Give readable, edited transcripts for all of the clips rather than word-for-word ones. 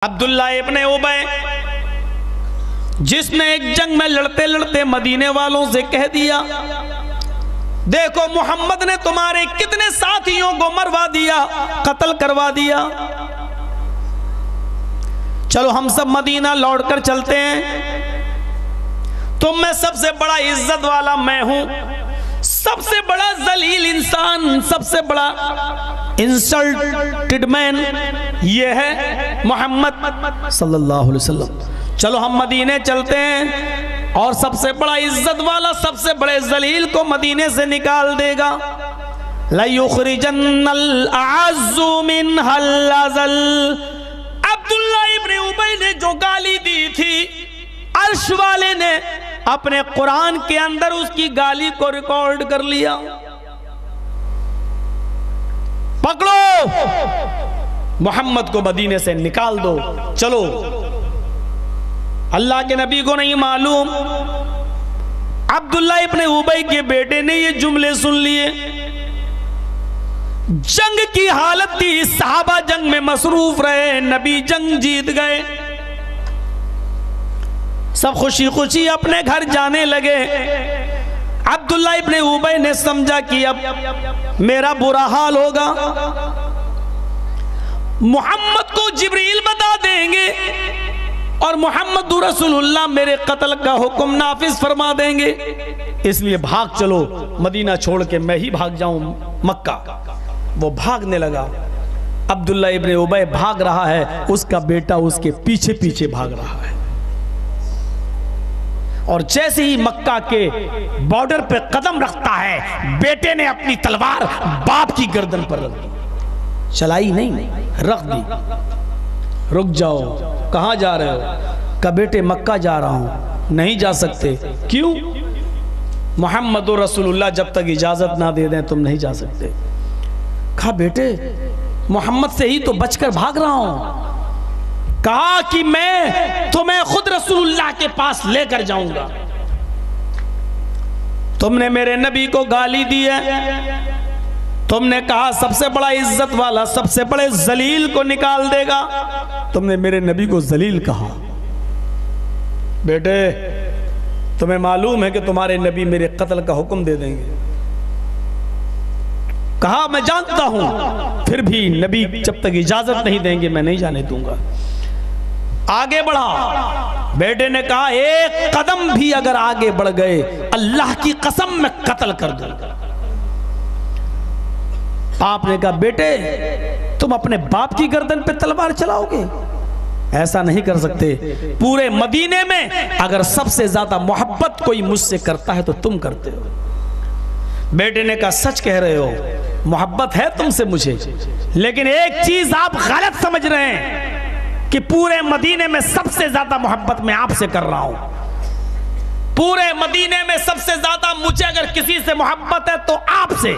अब्दुल्ला इब्ने उबय जिसने एक जंग में लड़ते लड़ते मदीने वालों से कह दिया, देखो मोहम्मद ने तुम्हारे कितने साथियों को मरवा दिया, कत्ल करवा दिया, चलो हम सब मदीना लौटकर चलते हैं। तुम में सबसे बड़ा इज्जत वाला मैं हूं, सबसे बड़ा जलील इंसान, सबसे बड़ा इंसल्टेड मैन ये है मोहम्मद सल्लल्लाहु अलैहि वसल्लम। चलो हम मदीने चलते हैं और सबसे बड़ा इज्जत वाला, सबसे बड़े जलील को मदीने से निकाल देगा। ला युखरिजन्नल अअज़्ज़ु मिनहल अज़ल। अब्दुल्ला इब्ने उबय ने जो गाली दी थी, अर्श वाले ने अपने कुरान के अंदर उसकी गाली को रिकॉर्ड कर लिया। पकड़ो, मोहम्मद को मदीने से निकाल दो, चलो। अल्लाह के नबी को नहीं मालूम, अब्दुल्ला इब्ने उबय के बेटे ने ये जुमले सुन लिए। जंग की हालत थी, सहाबा जंग में मसरूफ रहे, नबी जंग जीत गए, सब खुशी खुशी अपने घर जाने लगे। अब्दुल्ला इब्ने उबय ने समझा कि अब मेरा बुरा हाल होगा, मोहम्मद को जिब्रील बता देंगे और मोहम्मद रसूलुल्लाह मेरे कत्ल का हुक्म नाफिज फरमा देंगे, इसलिए भाग चलो, मदीना छोड़ के मैं ही भाग जाऊं मक्का। वो भागने लगा, अब्दुल्ला इब्ने उबय भाग रहा है, उसका बेटा उसके पीछे पीछे भाग रहा है। और जैसे ही मक्का के बॉर्डर पे कदम रखता है, बेटे ने अपनी तलवार बाप की गर्दन पर रख दी, चलाई नहीं, रख दी। रुक जाओ, कहां जा रहे हो? का बेटे मक्का जा रहा हूं। नहीं जा सकते। क्यों? मोहम्मद रसूलुल्लाह जब तक इजाजत ना दे दें तुम नहीं जा सकते। कहा बेटे मोहम्मद से ही तो बचकर भाग रहा हूं। कहा कि मैं तुम्हें खुद रसूलुल्लाह के पास लेकर जाऊंगा। तुमने मेरे नबी को गाली दी है, तुमने कहा सबसे बड़ा इज्जत वाला, सबसे बड़े जलील को निकाल देगा, तुमने मेरे नबी को जलील कहा। बेटे तुम्हें मालूम है कि तुम्हारे नबी मेरे कत्ल का हुक्म दे देंगे। कहा मैं जानता हूं, फिर भी नबी जब तक इजाजत नहीं देंगे मैं नहीं जाने दूंगा। आगे बढ़ा, बेटे ने कहा एक कदम भी अगर आगे बढ़ गए अल्लाह की कसम मैं कत्ल कर दूंगा। बाप ने कहा बेटे तुम अपने बाप की गर्दन पे तलवार चलाओगे? ऐसा नहीं कर सकते। पूरे मदीने में अगर सबसे ज्यादा मोहब्बत कोई मुझसे करता है तो तुम करते हो। बेटे ने कहा सच कह रहे हो, मोहब्बत है तुमसे मुझे, लेकिन एक चीज आप गलत समझ रहे हैं कि पूरे मदीने में सबसे ज्यादा मोहब्बत मैं आपसे कर रहा हूं। पूरे मदीने में सबसे ज्यादा मुझे अगर किसी से मोहब्बत है तो आपसे,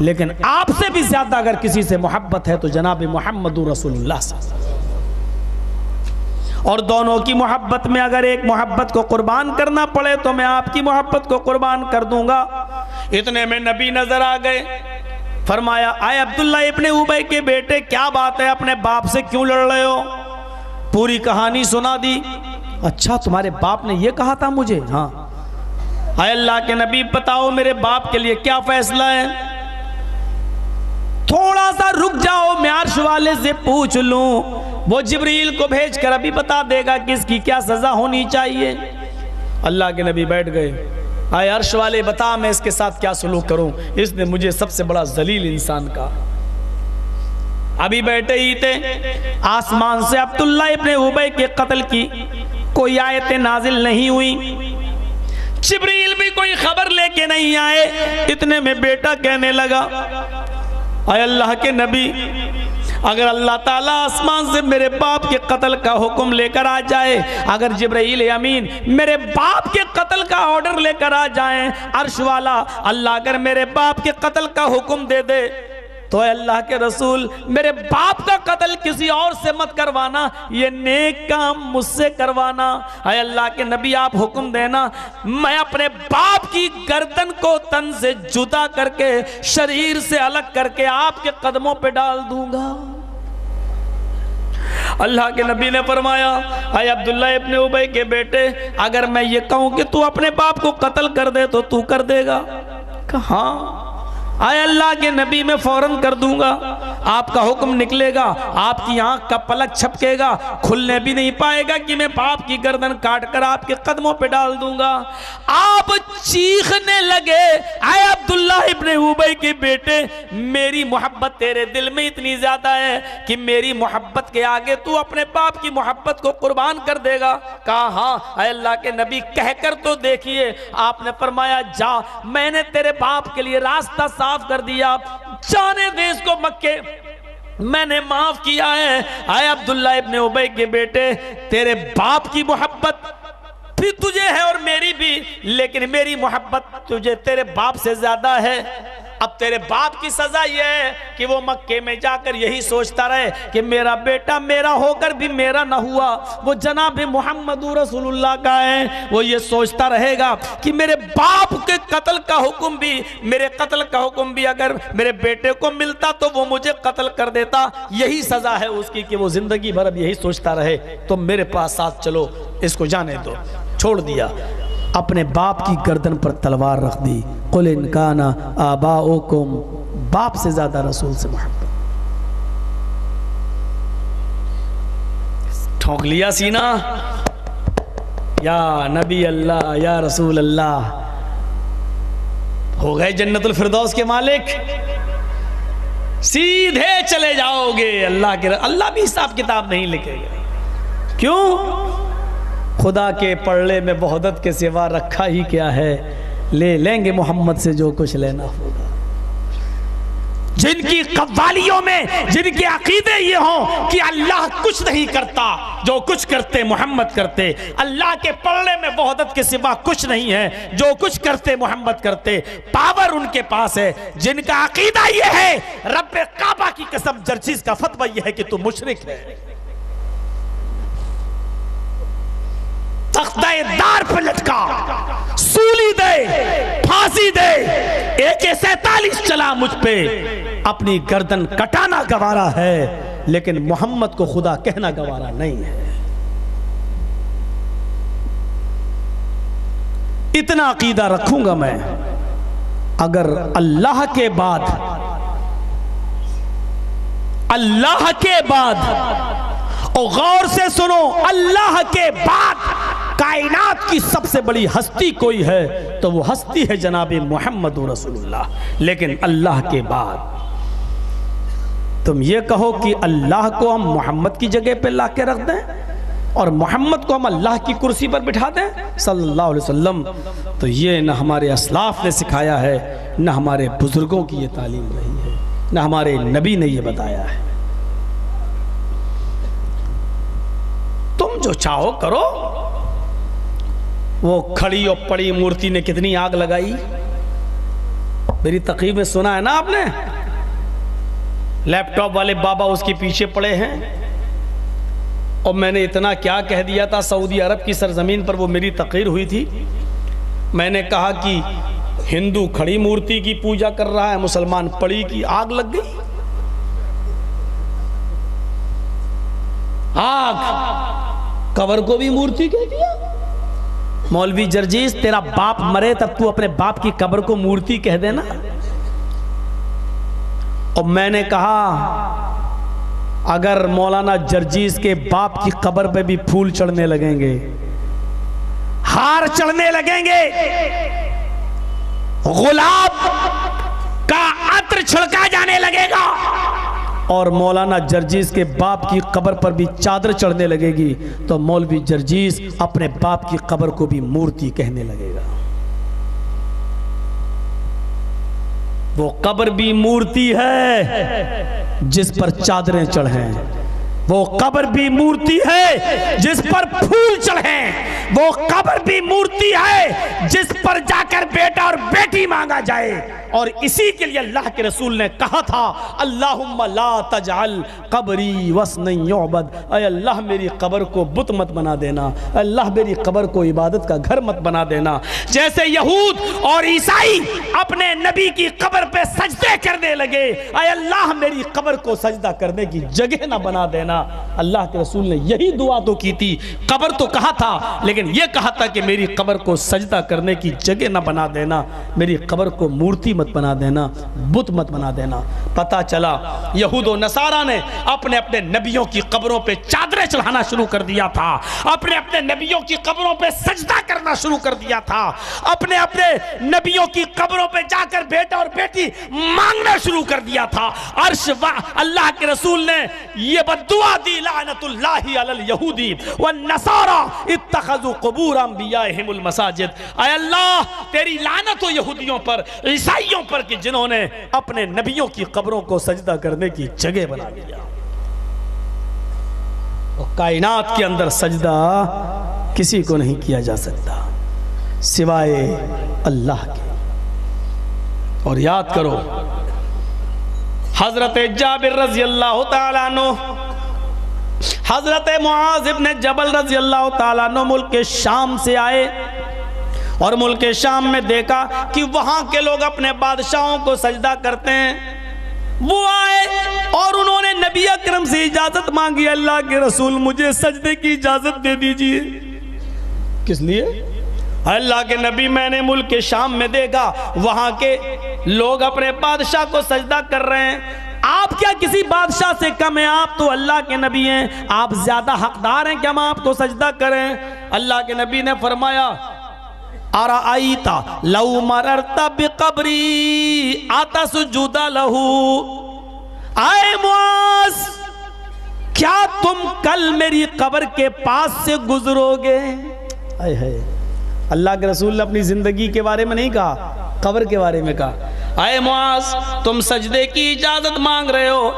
लेकिन आपसे भी ज्यादा अगर किसी से मोहब्बत है तो जनाब मोहम्मद रसूलुल्लाह से। और दोनों की मोहब्बत में अगर एक मोहब्बत को कुर्बान करना पड़े तो मैं आपकी मोहब्बत को कुर्बान कर दूंगा। इतने में नबी नजर आ गए। फरमाया आए अब्दुल्ला इब्ने उबय के बेटे क्या बात है, अपने बाप से क्यों लड़ रहे हो? पूरी कहानी सुना दी। अच्छा तुम्हारे बाप ने यह कहा था मुझे? हाँ। आए अल्लाह के नबी बताओ मेरे बाप के लिए क्या फैसला है? थोड़ा सा रुक जाओ, मैं अर्श वाले से पूछ लूं, वो जिब्रील को भेजकर अभी बता देगा कि इसकी क्या सजा होनी चाहिए। अल्लाह के नबी बैठ गए। आए अर्श वाले बता मैं इसके साथ क्या सलूक करूं, इसने मुझे सबसे बड़ा जलील इंसान का। अभी बैठे ही थे, आसमान से अब्दुल्ला इब्ने उबय के कत्ल की कोई आयतें नाजिल नहीं हुई, जिब्रील भी कोई खबर लेके नहीं आए। इतने में बेटा कहने लगा आए अल्लाह के नबी, अगर अल्लाह ताला आसमान से मेरे बाप के कत्ल का हुक्म लेकर आ जाए, अगर जिब्राइल अमीन मेरे बाप के कत्ल का ऑर्डर लेकर आ जाए, अर्श वाला अल्लाह अगर मेरे बाप के कत्ल का हुक्म दे दे, तो अल्लाह के रसूल मेरे बाप का कत्ल किसी और से मत करवाना, ये नेक काम मुझसे करवाना। है अल्लाह के नबी आप हुक्म देना, मैं अपने बाप की गर्दन को तन से जुदा करके शरीर से अलग करके आपके कदमों पे डाल दूंगा। अल्लाह के नबी ने फरमाया, आए अब्दुल्ला इब्ने उबई के बेटे, अगर मैं ये कहूँ कि तू अपने बाप को कत्ल कर दे तो तू कर देगा? कहा आए अल्लाह के नबी मैं फौरन कर दूंगा। आपका हुक्म निकलेगा, आपकी आंख का पलक छपकेगा, खुलने भी नहीं पाएगा कि मैं बाप की गर्दन काट कर आपके कदमों पे डाल दूंगा। आप चीखने लगे, आए अब्दुल्ला इब्ने उबई के बेटे, मेरी मोहब्बत तेरे दिल में इतनी ज्यादा है कि मेरी मोहब्बत के आगे तू अपने बाप की मोहब्बत को कुर्बान कर देगा? कहा हाँ। आए अल्लाह के नबी कहकर तो देखिए। आपने फरमाया जा, मैंने तेरे बाप के लिए रास्ता साफ कर दिया, जाने दे इसको मक्के, मैंने माफ किया है। आए अब्दुल्ला इब्ने उबई के बेटे, तेरे बाप की मोहब्बत भी तुझे है और मेरी भी, लेकिन मेरी मोहब्बत तुझे तेरे बाप से ज्यादा है। अब तेरे बाप की सजा यह है कि वो मक्के में जाकर यही सोचता रहे कि मेरा बेटा मेरा होकर भी मेरा ना हुआ, वो जनाब मोहम्मद रसूलुल्लाह का है। वो ये सोचता रहेगा कि मेरे बाप के कत्ल का हुक्म भी, मेरे कत्ल का हुक्म भी अगर मेरे बेटे को मिलता तो वो मुझे कत्ल कर देता। यही सजा है उसकी कि वो जिंदगी भर अब यही सोचता रहे। तो मेरे पास साथ चलो, इसको जाने दो। छोड़ दिया, अपने बाप की गर्दन पर तलवार रख दी। कुल इनकाना आबाओकुम, बाप से ज्यादा रसूल से मोहब्बत। ठोक लिया सीना, या नबी अल्लाह या रसूल अल्लाह, हो गए जन्नतुल फिरदौस के मालिक, सीधे चले जाओगे अल्लाह के। अल्लाह भी हिसाब किताब नहीं लिखेगा। क्यों? खुदा के पड़े में वहदत के सिवा रखा ही क्या है, ले लेंगे मोहम्मद से जो कुछ लेना होगा। जिनकी कव्वालियों में जिनके अकीदे ये हों कि अल्लाह कुछ नहीं करता, जो कुछ करते मोहम्मद करते, अल्लाह के पड़े में वहदत के सिवा कुछ नहीं है, जो कुछ करते मोहम्मद करते, पावर उनके पास है। जिनका अकीदा ये है, रब्बे काबा की कसम, जर्जिस का फतवा ये है कि तू मुशरिक है, तख्ताए-दार पे लटका, सूली दे, फांसी दे, AK-47 चला मुझ पे, अपनी गर्दन कटाना गवारा है, लेकिन मोहम्मद को खुदा कहना गवारा नहीं है। इतना अकीदा रखूंगा मैं, अगर अल्लाह के बाद और गौर से सुनो, अल्लाह के बाद कायनात की सबसे बड़ी हस्ती कोई है तो वो हस्ती है जनाब मोहम्मद रसूलुल्लाह। लेकिन अल्लाह के बाद तुम ये कहो कि अल्लाह को हम मोहम्मद की जगह पे ला के रख दें और मोहम्मद को हम अल्लाह की कुर्सी पर बिठा दें सल्लल्लाहु अलैहि वसल्लम, तो ये न हमारे असलाफ ने सिखाया है, न हमारे बुजुर्गों की ये तालीम रही है, न हमारे नबी ने ये बताया है। तुम जो चाहो करो। वो खड़ी और पड़ी मूर्ति ने कितनी आग लगाई, मेरी तकरीर में सुना है ना आपने। लैपटॉप वाले बाबा उसके पीछे पड़े हैं, और मैंने इतना क्या कह दिया था। सऊदी अरब की सरजमीन पर वो मेरी तकरीर हुई थी। मैंने कहा कि हिंदू खड़ी मूर्ति की पूजा कर रहा है, मुसलमान पड़ी की। आग लग गई, आग। कबर को भी मूर्ति कह दिया। मौलवी जर्जीस, तेरा बाप मरे तब तू अपने बाप की कब्र को मूर्ति कह देना। और मैंने कहा अगर मौलाना जर्जीस के बाप की कब्र पे भी फूल चढ़ने लगेंगे, हार चढ़ने लगेंगे, गुलाब का अत्र छिड़का जाने लगेगा, और मौलाना जर्जीस के बाप की कब्र पर भी चादर चढ़ने लगेगी, तो मौलवी जर्जीस अपने बाप की कब्र को भी मूर्ति कहने लगेगा। वो कब्र भी मूर्ति है जिस पर चादरें चढ़े, वो कब्र भी मूर्ति है जिस पर फूल चढ़े, वो कब्र भी मूर्ति है जिस पर जाकर बेटा और बेटी मांगा जाए। और इसी के लिए अल्लाह के रसूल ने कहा था, अल्लाहुम्मा ला तजअल कब्री वस्नन युअबद, ऐ अल्लाह मेरी कब्र को बुत मत बना देना, अल्लाह मेरी कब्र को इबादत का घर मत बना देना। जैसे यहूद और ईसाई अपने नबी की कब्र पे सजदे करने लगे, ऐ अल्लाह मेरी कब्र को सजदा करने की जगह ना बना देना। देना। अल्लाह के रसूल ने यही दुआ तो की थी, कब्र तो कहा था लेकिन ये कहा था कि मेरी कब्र को सजदा करने की जगह ना बना देना, मेरी कब्र को मूर्ति मत बना देना, बुत मत बना देना। पता चला यहूद और नसारा ने अपने अपने नबियों की कब्रों पे चादरें चढ़ाना शुरू कर दिया था, अपने अपने नबियों की कब्रों पे सजदा करना शुरू कर दिया था, अपने अपने नबियों की कब्रों पे जाकर बेटा और बेटी मांगना शुरू कर दिया था। अर्श अल्लाह के रसूल ने ये बद्दुआ दी, लानतुल्लाहि अलल यहूदी व नसारा इत्तखज़ु क़ुबूर अंबियाइहिमुल मसाजिद। ऐ अल्लाह तेरी लानत हो यहूदियों पर, ईसाइयों पर कि जिन्होंने अपने नबियों की कब्रों को सजदा करने की जगह बना दिया। और कायनात के अंदर सजदा किसी को नहीं किया जा सकता सिवाय अल्लाह के। और याद करो हजरत जाबिर रजी अल्लाह तआला अन्हु, हजरत मुआज इब्न जबल रजी अल्लाह तआला अन्हु मुल्क के शाम से आए और मुल्क के शाम में देखा कि वहां के लोग अपने बादशाहों को सजदा करते हैं। वो आए और उन्होंने नबी अकरम से इजाजत मांगी, अल्लाह के रसूल मुझे सजदे की इजाजत दे दीजिए। किस लिए? अल्लाह के नबी मैंने मुल्क के शाम में देखा वहां के लोग अपने बादशाह को सजदा कर रहे हैं। आप क्या किसी बादशाह से कम हैं? आप तो अल्लाह के नबी हैं, आप ज्यादा हकदार हैं कि हम आपको सजदा करें? अल्लाह के नबी ने फरमाया अराईता लौ मररता बिकब्री आतसजुदा लहू। आए मुआज, क्या तुम कल मेरी कब्र के पास से गुजरोगे? आए है अल्लाह के रसूल ने अपनी जिंदगी के बारे में नहीं कहा, कब्र के बारे में कहा। आए मुआज, तुम सजदे की इजाजत मांग रहे हो,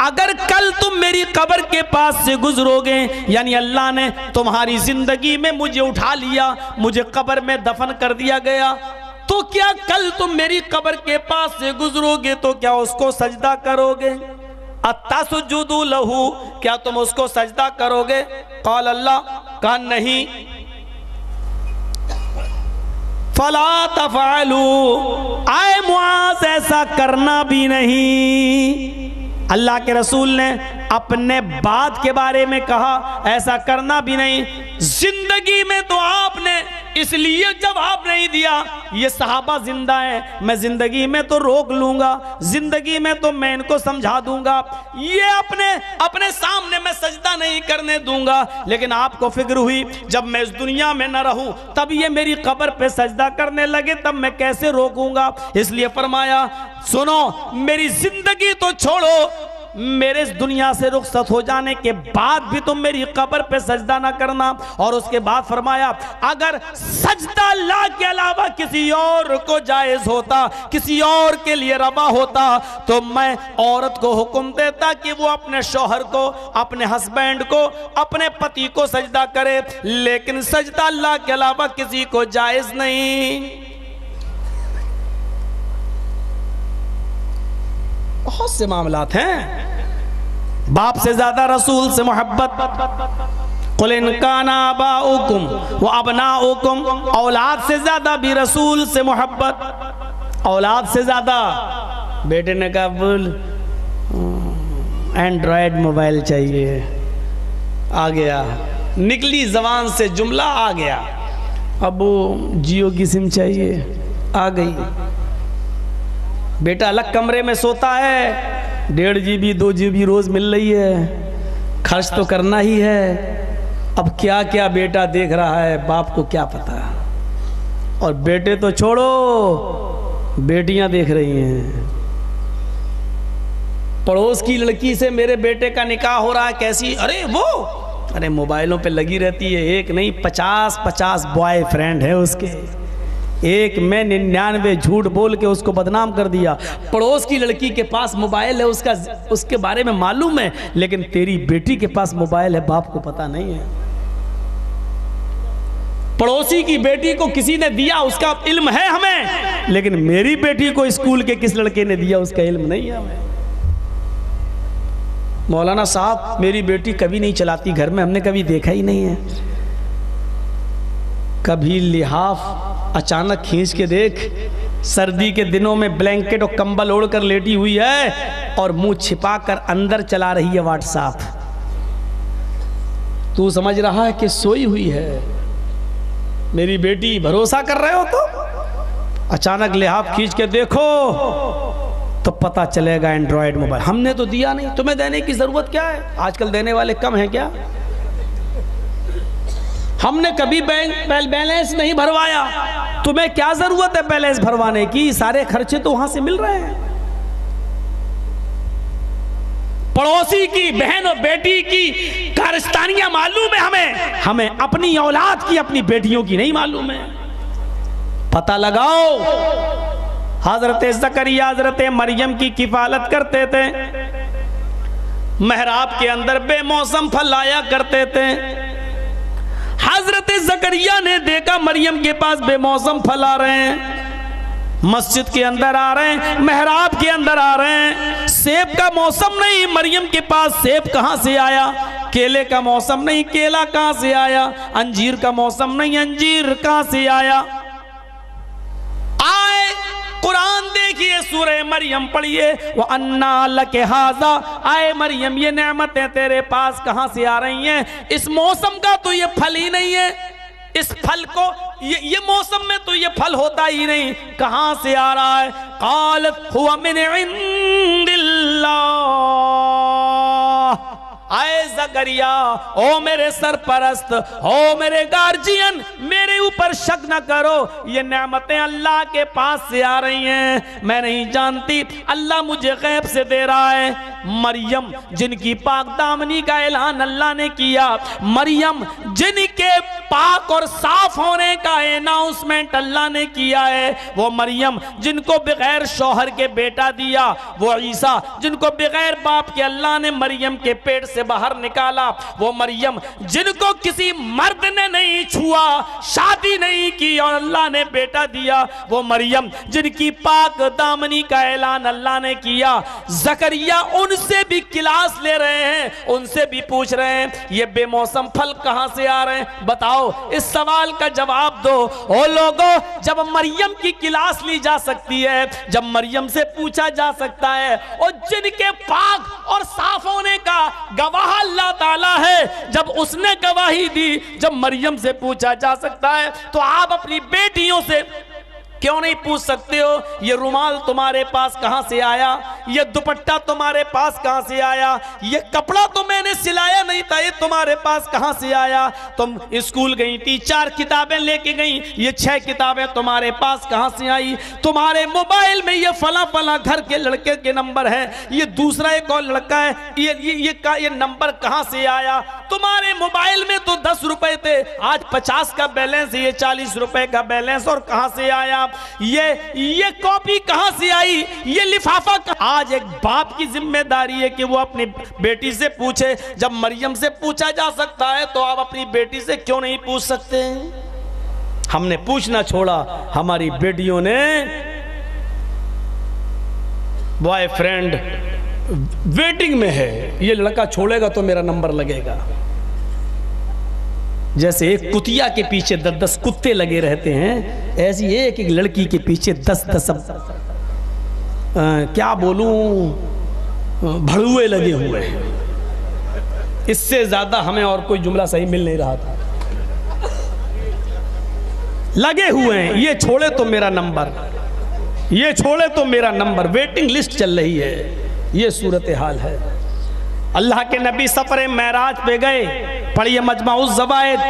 अगर कल तुम मेरी कब्र के पास से गुजरोगे, यानी अल्लाह ने तुम्हारी जिंदगी में मुझे उठा लिया, मुझे कब्र में दफन कर दिया गया, तो क्या कल तुम मेरी कब्र के पास से गुजरोगे तो क्या उसको सजदा करोगे? अत्तसजुदु लहू, क्या तुम उसको सजदा करोगे? क़ाल अल्लाह, कहा नहीं। फला तफ़अलू, आए मुआज़ ऐसा करना भी नहीं। अल्लाह के रसूल ने अपने बात के बारे में कहा, ऐसा करना भी नहीं। जिंदगी में तो आपने इसलिए जवाब नहीं दिया, ये सहाबा जिंदा है, मैं जिंदगी में तो रोक लूंगा, जिंदगी में तो मैं इनको समझा दूंगा, ये अपने सामने मैं सजदा नहीं करने दूंगा। लेकिन आपको फिक्र हुई जब मैं इस दुनिया में न रहूं तब ये मेरी कब्र पे सजदा करने लगे, तब मैं कैसे रोकूंगा? इसलिए फरमाया सुनो, मेरी जिंदगी तो छोड़ो, मेरे इस दुनिया से रुखसत हो जाने के बाद भी तुम मेरी कब्र पे सजदा ना करना। और उसके बाद फरमाया अगर सजदा अल्लाह के अलावा किसी और को जायज होता, किसी और के लिए रवा होता, तो मैं औरत को हुक्म देता कि वो अपने शौहर को, अपने हस्बैंड को, अपने पति को सजदा करे, लेकिन सजदा अल्लाह के अलावा किसी को जायज नहीं। बहुत से मामलात हैं। बाप से ज्यादा रसूल से मोहब्बत, कुल इन काना आबाउकुम व अबनाउकुम, औलाद से ज्यादा भी रसूल से मोहब्बत, औलाद से ज्यादा। बेटे ने कहा बोल एंड्रॉयड मोबाइल चाहिए, आ गया, निकली जबान से जुमला आ गया। अब वो जियो की सिम चाहिए, आ गई। बेटा अलग कमरे में सोता है, 1.5 GB 2 GB रोज मिल रही है, खर्च तो करना ही है। अब क्या क्या बेटा देख रहा है, बाप को क्या पता। और बेटे तो छोड़ो, बेटियां देख रही हैं। पड़ोस की लड़की से मेरे बेटे का निकाह हो रहा है, कैसी? अरे मोबाइलों पे लगी रहती है, एक नहीं 50-50 बॉयफ्रेंड है उसके। एक में 99 झूठ बोल के उसको बदनाम कर दिया। पड़ोस की लड़की के पास मोबाइल है, उसके बारे में मालूम है, लेकिन तेरी बेटी के पास मोबाइल है, बाप को पता नहीं है। पड़ोसी की बेटी को किसी ने दिया, उसका इल्म है हमें, लेकिन मेरी बेटी को स्कूल के किस लड़के ने दिया उसका इल्म नहीं है हमें। मौलाना साहब मेरी बेटी कभी नहीं चलाती घर में, हमने कभी देखा ही नहीं है। कभी लिहाफ अचानक खींच के देख, सर्दी के दिनों में ब्लैंकेट और कंबल ओढ़कर लेटी हुई है और मुंह छिपाकर अंदर चला रही है व्हाट्सएप। तू समझ रहा है कि सोई हुई है मेरी बेटी, भरोसा कर रहे हो तो अचानक लिहाफ खींच के देखो तो पता चलेगा एंड्रॉयड मोबाइल। हमने तो दिया नहीं, तुम्हें देने की जरूरत क्या है? आजकल देने वाले कम हैं क्या? हमने कभी बैंक बैलेंस नहीं भरवाया, तुम्हें क्या जरूरत है बैलेंस भरवाने की? सारे खर्चे तो वहां से मिल रहे हैं। पड़ोसी की बहन और बेटी की कारस्तानियां मालूम है हमें अपनी औलाद की, अपनी बेटियों की नहीं मालूम है। पता लगाओ। हजरत ज़करिया हजरत मरियम की किफालत करते थे, महराब के अंदर बेमौसम फल आया करते थे। हजरत ज़करिया ने देखा मरियम के पास बेमौसम फल आ रहे हैं, मस्जिद के अंदर आ रहे हैं, महराब के अंदर आ रहे हैं। सेब का मौसम नहीं, मरियम के पास सेब कहां से आया? केले का मौसम नहीं, केला कहां से आया? अंजीर का मौसम नहीं, अंजीर कहां से आया? आए कुरान देखिए, सूरह मरियम पढ़िए, वो अन्ना लके हाजा। आए मरियम, ये नेमतें तेरे पास कहां से आ रही हैं? इस मौसम का तो ये फल ही नहीं है, इस फल को ये मौसम में तो ये फल होता ही नहीं, कहां से आ रहा है? क़ालत हुवा मिन इंदिल्लाह। आए ज़करिया, ओ मेरे सरपरस्त, ओ मेरे गार्जियन, मेरे ऊपर शक न करो, ये नेमतें अल्लाह के पास से आ रही हैं, मैं नहीं जानती, अल्लाह मुझे गैब से दे रहा है। मरियम जिनकी पाक दामनी का ऐलान अल्लाह ने किया, मरियम जिनके पाक और साफ होने का अनाउंसमेंट अल्लाह ने किया है, वो मरियम जिनको बगैर शौहर के बेटा दिया, वो ईसा जिनको बगैर बाप के अल्लाह ने मरियम के पेट से बाहर निकाला, वो मरियम जिनको किसी मर्द ने नहीं छुआ, शादी नहीं की और अल्लाह ने बेटा दिया, वो मरियम जिनकी पाक दामनी का ऐलान अल्लाह ने किया। ज़करिया उनसे भी क्लास ले रहे हैं, उनसे भी पूछ रहे हैं ये बेमौसम फल कहां से आ रहे हैं? बताओ, इस सवाल का जवाब दो। ओ लोगों, जब मरियम की क्लास ली जा सकती है, जब मरियम से पूछा जा सकता है, और जिनके पाक और साफ होने का गवाह अल्लाह ताला है, जब उसने गवाही दी, जब मरियम से पूछा जा सकता है, तो आप अपनी बेटियों से क्यों नहीं पूछ सकते हो ये रुमाल तुम्हारे पास कहां से आया, ये दुपट्टा तुम्हारे पास कहां से आया, ये कपड़ा तो मैंने सिलाया नहीं था, ये तुम्हारे पास कहां से आया? तुम स्कूल गई थी, 4 किताबें लेके गई, ये 6 किताबें तुम्हारे पास कहां से आई? तुम्हारे मोबाइल में ये फला फला घर के लड़के के नंबर है, ये दूसरा एक और लड़का है, ये नंबर कहां से आया? तुम्हारे मोबाइल में तो 10 रुपए थे, आज 50 का बैलेंस, ये 40 रुपए का बैलेंस, और कहां से आया? ये कॉपी कहां से आई? ये लिफाफा आज एक बाप की जिम्मेदारी है कि वो अपनी बेटी से पूछे। जब मरियम से पूछा जा सकता है, तो आप अपनी बेटी से क्यों नहीं पूछ सकते? हमने पूछना छोड़ा, हमारी बेटियों ने बॉयफ्रेंड वेटिंग में है, ये लड़का छोड़ेगा तो मेरा नंबर लगेगा। जैसे एक कुतिया के पीछे 10-10 कुत्ते लगे रहते हैं, ऐसी एक एक लड़की के पीछे 10-10 क्या बोलूं, भड़ुए लगे हुए हैं। इससे ज्यादा हमें और कोई जुमला सही मिल नहीं रहा था। लगे हुए हैं, ये छोड़े तो मेरा नंबर, ये छोड़े तो मेरा नंबर, वेटिंग लिस्ट चल रही है। ये सूरत हाल है। अल्लाह के नबी सफर मेराज पे गए, पढ़िए मजमाउज़ ज़वाइद,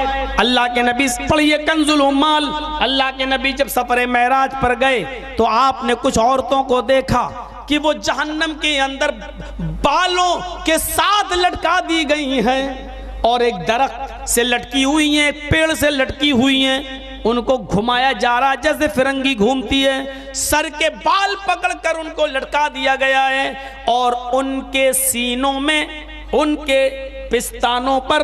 अल्लाह के नबी पढ़िए कंजुल उम्माल। अल्लाह के नबी जब सफर मेराज पर गए तो आपने कुछ औरतों को देखा कि वो जहन्नम के अंदर बालों के साथ लटका दी गई हैं, और एक दरख्त से लटकी हुई हैं, एक पेड़ से लटकी हुई हैं। उनको घुमाया जा रहा जैसे फिरंगी घूमती है, सर के बाल पकड़कर उनको लटका दिया गया है, और उनके सीनों में, उनके पिस्तानों पर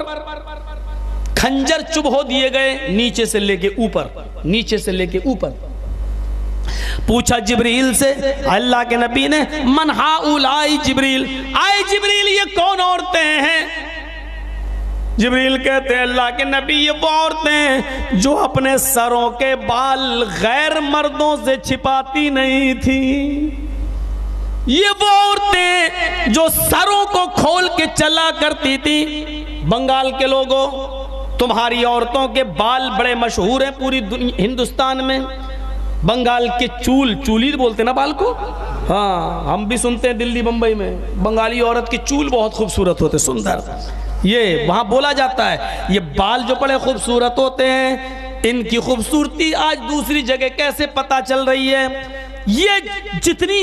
खंजर चुभ दिए गए, नीचे से लेके ऊपर, नीचे से लेके ऊपर। पूछा जिब्रील से, अल्लाह के नबी ने, मन हाउलाई जिब्रील, आए जिब्रील ये कौन औरतें हैं? जिब्रील कहते हैं अल्लाह के नबी ये वो औरतें हैं जो अपने सरों के बाल गैर मर्दों से छिपाती नहीं थी, ये वो औरतें जो सरों को खोल के चला करती थी, बंगाल के लोगों, तुम्हारी औरतों के बाल बड़े मशहूर हैं पूरी हिंदुस्तान में। बंगाल के चूली बोलते ना बाल को, हाँ हम भी सुनते हैं दिल्ली बंबई में बंगाली औरत के चूल बहुत खूबसूरत होते, सुंदर, ये वहाँ बोला जाता है। ये बाल जो बड़े खूबसूरत होते हैं, इनकी खूबसूरती आज दूसरी जगह कैसे पता चल रही है? ये जितनी,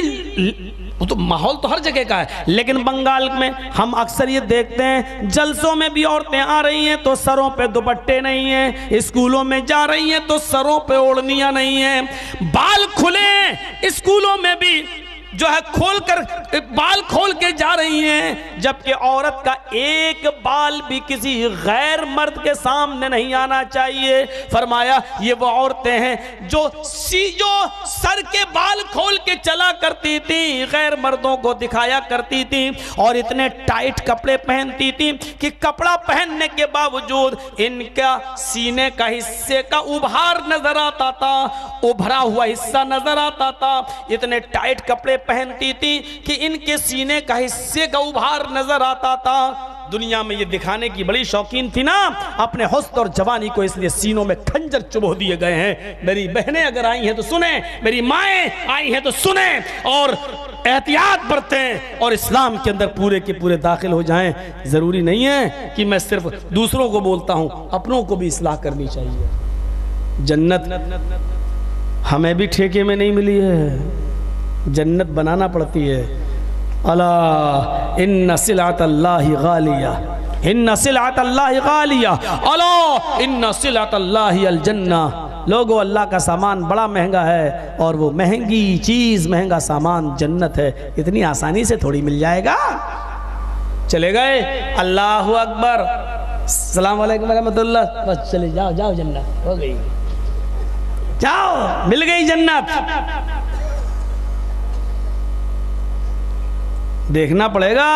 वो तो माहौल तो हर जगह का है, लेकिन बंगाल में हम अक्सर ये देखते हैं जलसों में भी औरतें आ रही हैं तो सरों पे दुपट्टे नहीं हैं, स्कूलों में जा रही हैं तो सरों पे ओढ़नियां नहीं हैं, बाल खुले स्कूलों में भी जो है खोलकर बाल खोल के जा रही हैं, जबकि औरत का एक बाल भी किसी गैर मर्द के सामने नहीं आना चाहिए। फरमाया ये वो औरतें हैं जो सर के बाल खोल के चला करती थी, गैर मर्दों को दिखाया करती थी और इतने टाइट कपड़े पहनती थी कि कपड़ा पहनने के बावजूद इनका सीने का हिस्से का उभार नजर आता था, उभरा हुआ हिस्सा नजर आता था। इतने टाइट कपड़े पहनती थी कि इनके सीने का हिस्से का उभार नजर आता था। दुनिया में ये दिखाने की बड़ी शौकीन थी ना अपने हुस्न और जवानी को, इसलिए सीनों में खंजर चुभो दिए गए हैं। मेरी बहनें अगर आई हैं तो सुने, मेरी माएं आई हैं तो सुने और एहतियात बरतें और इस्लाम के अंदर पूरे के पूरे दाखिल हो जाएं। जरूरी नहीं है कि मैं सिर्फ दूसरों को बोलता हूं, अपनों को भी इस्लाह करनी चाहिए। जन्नत हमें भी ठेके में नहीं मिली है, जन्नत बनाना पड़ती है। अला इन्ना सिलातल्लाहि गालिया, इन्ना सिलातल्लाहि गालिया, अला इन्ना सिलातल्लाहि अल जन्ना। लोगों, अल्लाह का सामान बड़ा महंगा है और वो महंगी चीज, महंगा सामान जन्नत है। इतनी आसानी से थोड़ी मिल जाएगा। चले गए, अल्लाहु अकबर, सलाम अलैकुम रहमतुल्लाह, बस चले जाओ, जाओ जन्नत हो गई, जाओ मिल गई जन्नत। देखना पड़ेगा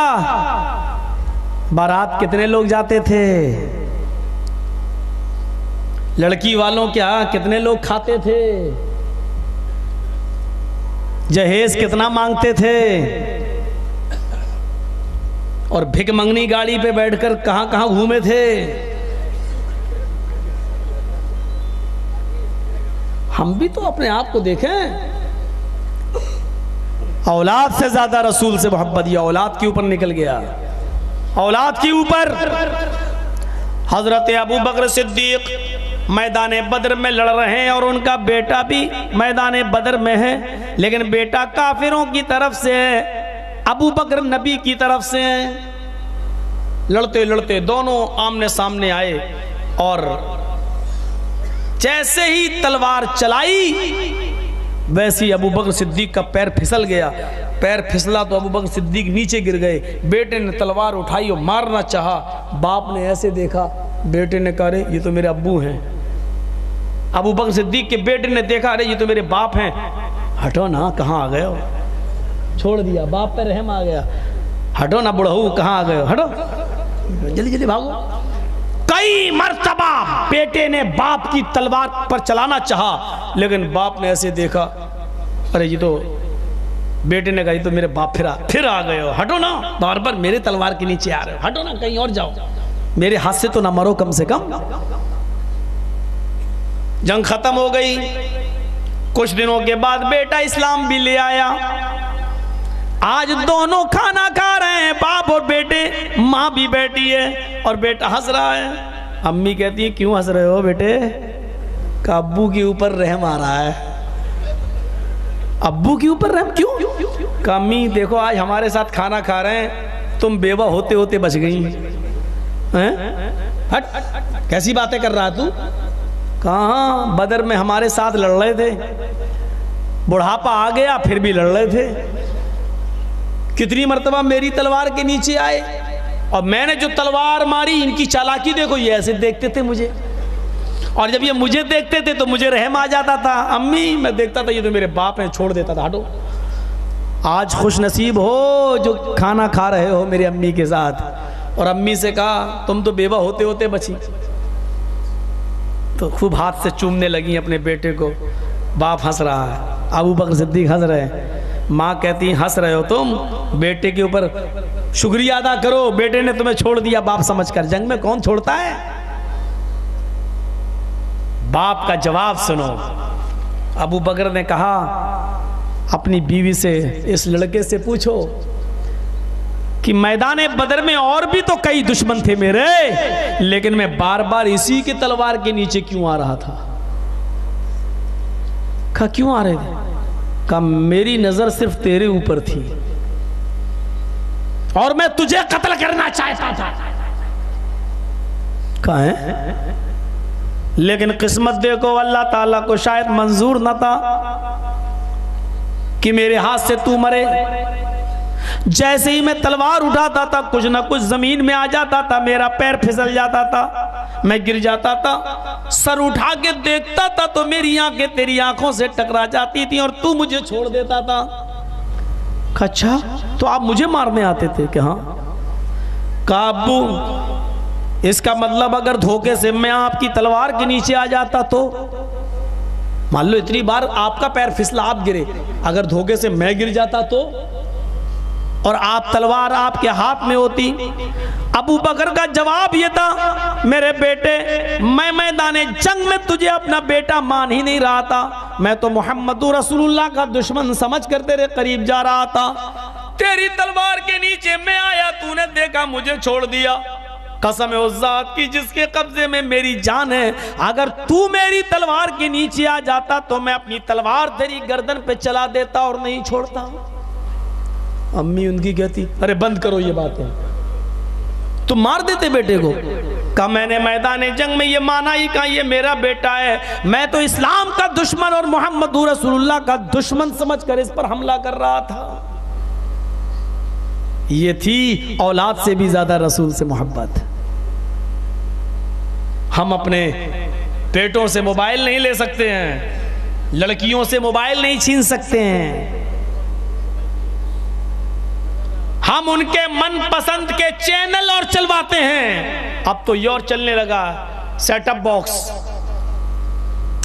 बारात कितने लोग जाते थे, लड़की वालों क्या कितने लोग खाते थे, जहेज कितना मांगते थे और भिख मंगनी गाड़ी पे बैठकर कहां कहां घूमे थे। हम भी तो अपने आप को देखें। औलाद से ज्यादा रसूल से मोहब्बत, ये औलाद के ऊपर निकल गया, औलाद के ऊपर। हजरत अबू बकर सिद्दीक मैदान बदर में लड़ रहे हैं और उनका बेटा भी मैदान बदर में है, लेकिन बेटा काफिरों की तरफ से है, अबू बकर नबी की तरफ से है। लड़ते लड़ते दोनों आमने सामने आए और जैसे ही तलवार चलाई वैसे ही अबू बकर सिद्दीक का पैर फिसल गया। पैर फिसला तो अबू बकर सिद्दीक नीचे गिर गए। बेटे ने तलवार उठाई और मारना चाहा, बाप ने ऐसे देखा, बेटे ने कहा अरे ये तो मेरे अब्बू हैं। अबू बकर सिद्दीक के बेटे ने देखा अरे ये तो मेरे बाप हैं, हटो ना कहाँ आ गए हो, छोड़ दिया, बाप पे रहम आ गया, हटो ना बुढ़ऊ कहाँ आ गए हो, हटो जल्दी जल्दी भागो। कई मर्तबा बेटे ने बाप की तलवार पर चलाना चाहा, लेकिन बाप ने ऐसे देखा अरे ये तो, बेटे ने कहा ये तो मेरे बाप फिर आ गए हो, हटो ना, बार बार मेरे तलवार के नीचे आ रहे हो, हटो ना कहीं और जाओ, मेरे हाथ से तो ना मरो कम से कम। जंग खत्म हो गई। कुछ दिनों के बाद बेटा इस्लाम भी ले आया। आज दोनों खाना खा रहे हैं, बाप और बेटे, माँ भी बैठी है और बेटा हंस रहा है। अम्मी कहती है क्यों हंस रहे हो बेटे? का अब्बू के ऊपर रहम आ रहा है। अब्बू के ऊपर रहम क्यों? का अम्मी देखो आज हमारे साथ खाना खा रहे हैं, तुम बेवा होते होते बच गई हैं? हट, कैसी बातें कर रहा तू? कहाँ बदर में हमारे साथ लड़ रहे थे, बुढ़ापा आ गया फिर भी लड़ रहे थे। कितनी मर्तबा मेरी तलवार के नीचे आए और मैंने जो तलवार मारी, इनकी चालाकी देखो, ये ऐसे देखते थे मुझे, और जब ये मुझे देखते थे तो मुझे रहम आ जाता था। अम्मी मैं देखता था ये तो मेरे बाप हैं, छोड़ देता था, हटो। आज खुश नसीब हो जो खाना खा रहे हो मेरी अम्मी के साथ। और अम्मी से कहा तुम तो बेवा होते होते बची, तो खूब हाथ से चूमने लगी अपने बेटे को। बाप हंस रहा है, अबू बकर सिद्दीक हंस रहे हैं। माँ कहती हंस रहे हो तुम, बेटे के ऊपर शुक्रिया अदा करो, बेटे ने तुम्हें छोड़ दिया बाप समझकर। जंग में कौन छोड़ता है? बाप का जवाब सुनो। अबू बकर ने कहा अपनी बीवी से, इस लड़के से पूछो कि मैदान बदर में और भी तो कई दुश्मन थे मेरे, लेकिन मैं बार बार इसी की तलवार के नीचे क्यों आ रहा था? कहा क्यों आ रहे थे? कहा मेरी नजर सिर्फ तेरे ऊपर थी और मैं तुझे कत्ल करना चाहता था। कहा है? लेकिन किस्मत देखो, अल्लाह ताला को शायद मंजूर न था कि मेरे हाथ से तू मरे। जैसे ही मैं तलवार उठाता था कुछ ना कुछ जमीन में आ जाता था, मेरा पैर फिसल जाता था, मैं गिर जाता था। सर उठा के देखता था तो मेरी आंखें तेरी आंखों से टकरा जाती थी और तू मुझे छोड़ देता था। अच्छा तो आप मुझे मारने आते थे? कि हाँ। काबू, इसका मतलब अगर धोखे से मैं आपकी तलवार के नीचे आ जाता तो, मान लो इतनी बार आपका पैर फिसला, आप गिरे, अगर धोखे से मैं गिर जाता तो, और आप तलवार आपके हाथ में होती। अबू बकर का जवाब यह था, मेरे बेटे, मैं मैदाने जंग में तुझे अपना बेटा मान ही नहीं रहा था, मैं तो मोहम्मद रसूलुल्लाह का दुश्मन समझ कर तेरे करीब जा रहा था। तेरी तलवार के नीचे मैं आया, तूने देखा मुझे छोड़ दिया। कसम है उस जात की जिसके कब्जे में मेरी जान है, अगर तू मेरी तलवार के नीचे आ जाता तो मैं अपनी तलवार तेरी गर्दन पे चला देता और नहीं छोड़ता। अम्मी उनकी कहती, अरे बंद करो ये बातें, तुम मार देते बेटे को। कहा मैंने मैदान जंग में ये माना ही कहा ये मेरा बेटा है, मैं तो इस्लाम का दुश्मन और मोहम्मद रसूलुल्लाह का दुश्मन समझकर इस पर हमला कर रहा था। ये थी औलाद से भी ज्यादा रसूल से मोहब्बत। हम अपने पेटों से मोबाइल नहीं ले सकते हैं, लड़कियों से मोबाइल नहीं छीन सकते हैं, हम उनके मनपसंद के चैनल और चलवाते हैं। अब तो ये और चलने लगा, सेटअप बॉक्स,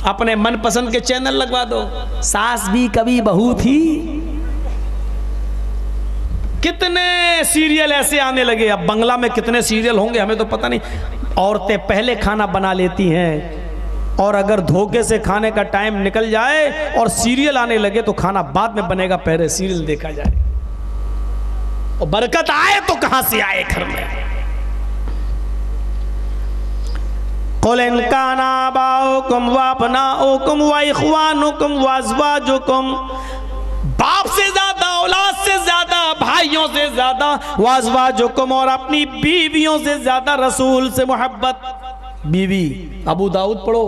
अपने मनपसंद के चैनल लगवा दो। सास भी कभी बहू थी, कितने सीरियल ऐसे आने लगे। अब बंगला में कितने सीरियल होंगे हमें तो पता नहीं। औरतें पहले खाना बना लेती हैं और अगर धोखे से खाने का टाइम निकल जाए और सीरियल आने लगे तो खाना बाद में बनेगा, पहले सीरियल देखा जाए। और बरकत आए तो कहां से आए घर में। कुल इन काना आबाउकुम व अबनाउकुम व इख्वानुकुम व अज़वाजुकुम, बाप से ज्यादा, औलाद से ज्यादा, भाइयों से ज्यादा, व अज़वाजुकुम, और अपनी बीवियों से ज्यादा रसूल से मोहब्बत। बीवी, अबू दाऊद पढ़ो,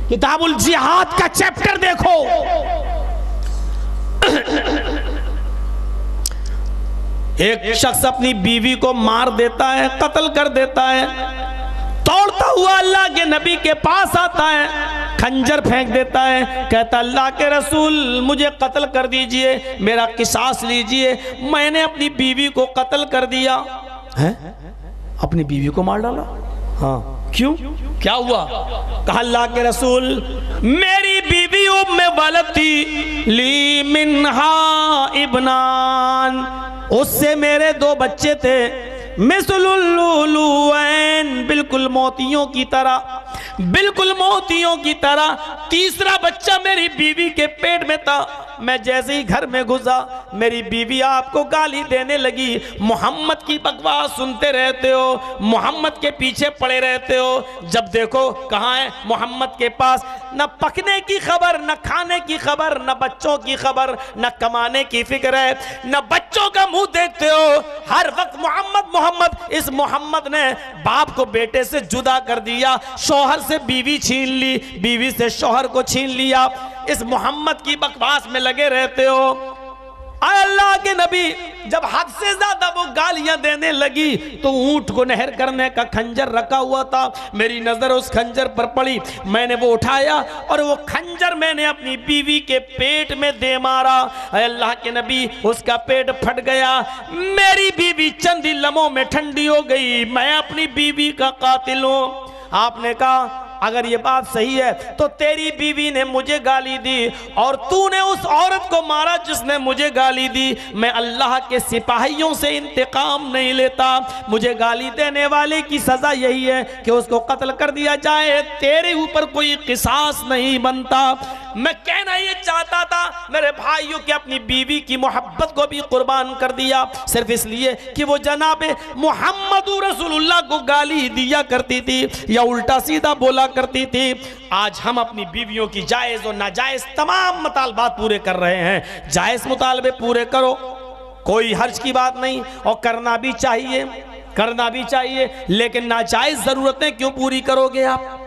किताबुल जिहाद का चैप्टर देखो। एक शख्स अपनी बीवी को मार देता है, कत्ल कर देता है, दौड़ता हुआ अल्लाह के नबी के पास आता है, खंजर फेंक देता है, कहता अल्लाह के रसूल मुझे कत्ल कर दीजिए, मेरा किसास लीजिए, मैंने अपनी बीवी को कत्ल कर दिया है। अपनी बीवी को मार डाला? हाँ, क्यों, क्या हुआ? कहा अल्लाह के रसूल मेरी बीवी उम्मे वलती ली मिन्हा इब्नान, उससे मेरे 2 बच्चे थे, मिसलुल्लुलुवैन, बिल्कुल मोतियों की तरह, बिल्कुल मोतियों की तरह। तीसरा बच्चा मेरी बीवी के पेट में था। मैं जैसे ही घर में घुसा मेरी बीवी आपको गाली देने लगी, मोहम्मद की बकवास सुनते रहते हो, मोहम्मद के पीछे पड़े रहते हो, जब देखो कहाँ है मोहम्मद के पास, न पकने की खबर, न खाने की खबर, न बच्चों की खबर, न कमाने की फिक्र है, न बच्चों का मुंह देखते हो, हर वक्त मोहम्मद मोहम्मद। इस मोहम्मद ने बाप को बेटे से जुदा कर दिया, शौहर से बीवी छीन ली, बीवी से शौहर को छीन लिया, इस मोहम्मद की बकवास में लगे रहते हो। अल्लाह के नबी जब हद से ज्यादा वो गालियां देने लगी तो ऊंट को नहर करने का खंजर रखा हुआ था, मेरी नजर उस खंजर पर पड़ी, मैंने वो उठाया और वो खंजर मैंने अपनी बीवी के पेट में दे मारा। अल्लाह के नबी उसका पेट फट गया, मेरी बीवी चंद लम्हों में ठंडी हो गई, मैं अपनी बीवी का कातिल हूं। आपने कहा अगर ये बात सही है तो तेरी बीवी ने मुझे गाली दी और तूने उस औरत को मारा जिसने मुझे गाली दी। मैं अल्लाह के सिपाहियों से इंतकाम नहीं लेता, मुझे गाली देने वाले की सजा यही है कि उसको कत्ल कर दिया जाए, तेरे ऊपर कोई किसास नहीं बनता। मैं कहना ये चाहता था मेरे भाइयों कि अपनी बीवी की मोहब्बत को भी कुर्बान कर दिया सिर्फ इसलिए कि वो जनाबे मोहम्मद रसूलुल्लाह को गाली दिया करती थी या उल्टा सीधा बोला करती थी। आज हम अपनी बीवियों की जायज और नाजायज तमाम मुतालबात पूरे कर रहे हैं। जायज मुतालबे पूरे करो, कोई हर्ज की बात नहीं, और करना भी चाहिए, लेकिन नाजायज जरूरतें क्यों पूरी करोगे आप?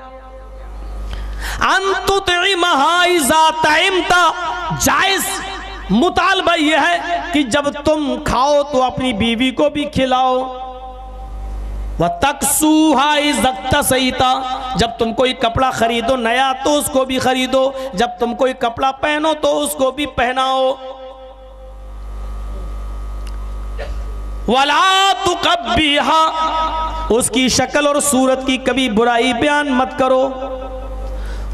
जायज मुतालबा यह है कि जब तुम खाओ तो अपनी बीवी को भी खिलाओ। वह तकसूहा सहीता, जब तुम कोई कपड़ा खरीदो नया तो उसको भी खरीदो, जब तुम कोई कपड़ा पहनो तो उसको भी पहनाओ। वला तुकब्बिहा, उसकी शक्ल और सूरत की कभी बुराई बयान मत करो,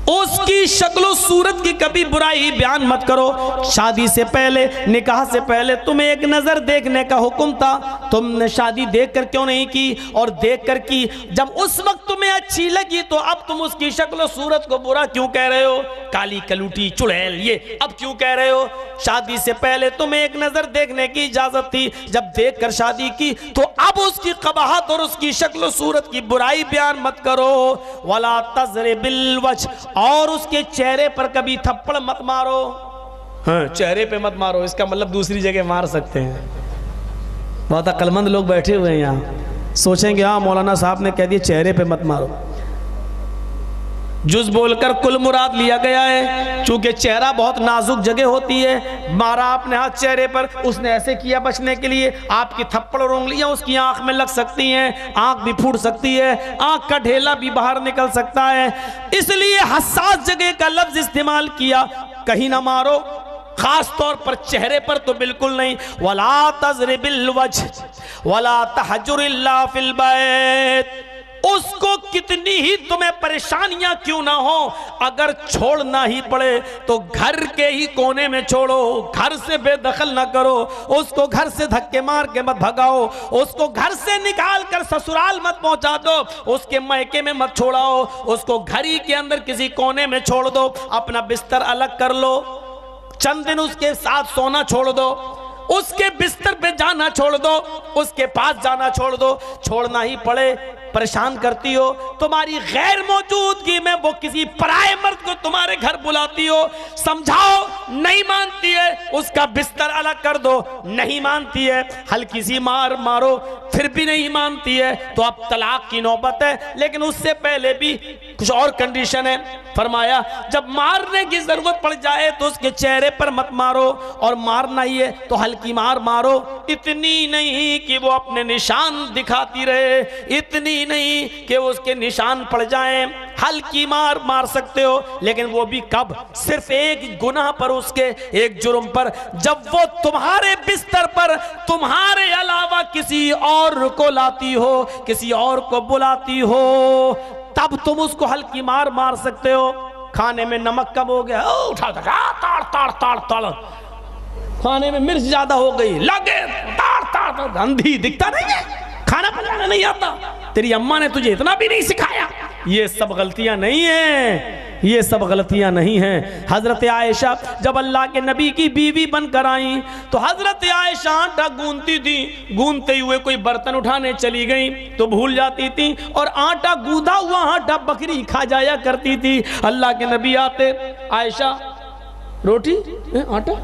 उसकी शक्ल सूरत की कभी बुराई बयान मत करो। शादी से पहले, निकाह से पहले तुम्हें एक नजर देखने का हुक्म था, तुमने शादी देखकर क्यों नहीं की? और देखकर की, जब उस वक्त तुम्हें अच्छी लगी तो अब तुम उसकी शक्ल सूरत को बुरा क्यों कह रहे हो? काली कलूटी चुड़ैल, ये अब क्यों कह रहे हो? शादी से पहले तुम्हें एक नजर देखने की इजाजत थी, जब देखकर शादी की तो अब उसकी कबाहत और उसकी शक्ल सूरत की बुराई बयान मत करो। वला तज़रिबिल वज्ह, और उसके चेहरे पर कभी थप्पड़ मत मारो। हाँ, चेहरे पे मत मारो, इसका मतलब दूसरी जगह मार सकते हैं। बहुत अक्लमंद लोग बैठे हुए हैं यहाँ, सोचेंगे हाँ मौलाना साहब ने कह दिया चेहरे पे मत मारो। जुज बोलकर कुल मुराद लिया गया है, चूंकि चेहरा बहुत नाजुक जगह होती है। मारा आपने हाथ चेहरे पर, उसने ऐसे किया बचने के लिए, आपकी थप्पड़ और उंगलियां उसकी आंख में लग सकती हैं, आंख भी फूट सकती है, आंख का ढेला भी बाहर निकल सकता है। इसलिए हसास जगह का लफ्ज इस्तेमाल किया, कहीं ना मारो, खास तौर पर चेहरे पर तो बिल्कुल नहीं। वला तज़रिबिल वज्ह वला तहजुरिल्ला फिल बैत, उसको कितनी ही तुम्हें परेशानियां क्यों ना हो, अगर छोड़ना ही पड़े तो घर के ही कोने में छोड़ो, घर से बेदखल ना करो, उसको घर से धक्के मार के मत भगाओ, उसको घर से निकाल कर ससुराल मत पहुंचा दो, उसके मैके में मत छोड़ाओ, उसको घर ही के अंदर किसी कोने में छोड़ दो, अपना बिस्तर अलग कर लो, चंद दिन उसके साथ सोना छोड़ दो, उसके बिस्तर पे जाना छोड़ दो, उसके पास जाना छोड़ दो। छोड़ना ही पड़े, परेशान करती हो, तुम्हारी गैर मौजूदगी में वो किसी पराये मर्द को तुम्हारे घर बुलाती हो, समझाओ नहीं मानती है, उसका बिस्तर अलग कर दो, नहीं मानती है, हल्की सी मार मारो फिर भी नहीं मानती है, तो अब तलाक की नौबत है। लेकिन उससे पहले भी कुछ और कंडीशन है। फरमाया जब मारने की जरूरत पड़ जाए तो उसके चेहरे पर मत मारो, और मारना ही है तो हल्की मार मारो, इतनी नहीं कि वो अपने निशान दिखाती रहे, इतनी नहीं कि उसके निशान पड़ जाएं, हल्की मार मार सकते हो, लेकिन वो भी कब? सिर्फ एक गुनाह पर, उसके एक जुर्म पर, जब वो तुम्हारे बिस्तर पर तुम्हारे अलावा किसी और को लाती हो, किसी और को बुलाती हो, तब तुम उसको हल्की मार मार सकते हो। खाने में नमक कम हो गया, उठा ताड़ ताड़ ताड़ ताड़, खाने में मिर्च ज्यादा हो गई, लगे ताड़ ताड़, अंधी दिखता नहीं है, खाना बनाना नहीं आता, तेरी अम्मा ने तुझे इतना भी नहीं सिखाया। ये सब गलतियां नहीं हैं, ये सब गलतियां नहीं हैं। हजरत आयशा जब अल्लाह के नबी की बीवी बनकर आई तो हजरत आयशा आटा गूंथती थी, गूंथते हुए कोई बर्तन उठाने चली गई तो भूल जाती थी, और आटा गूंधा हुआ आटा बकरी खा जाया करती थी। अल्लाह के नबी आते, आयशा रोटी, आटा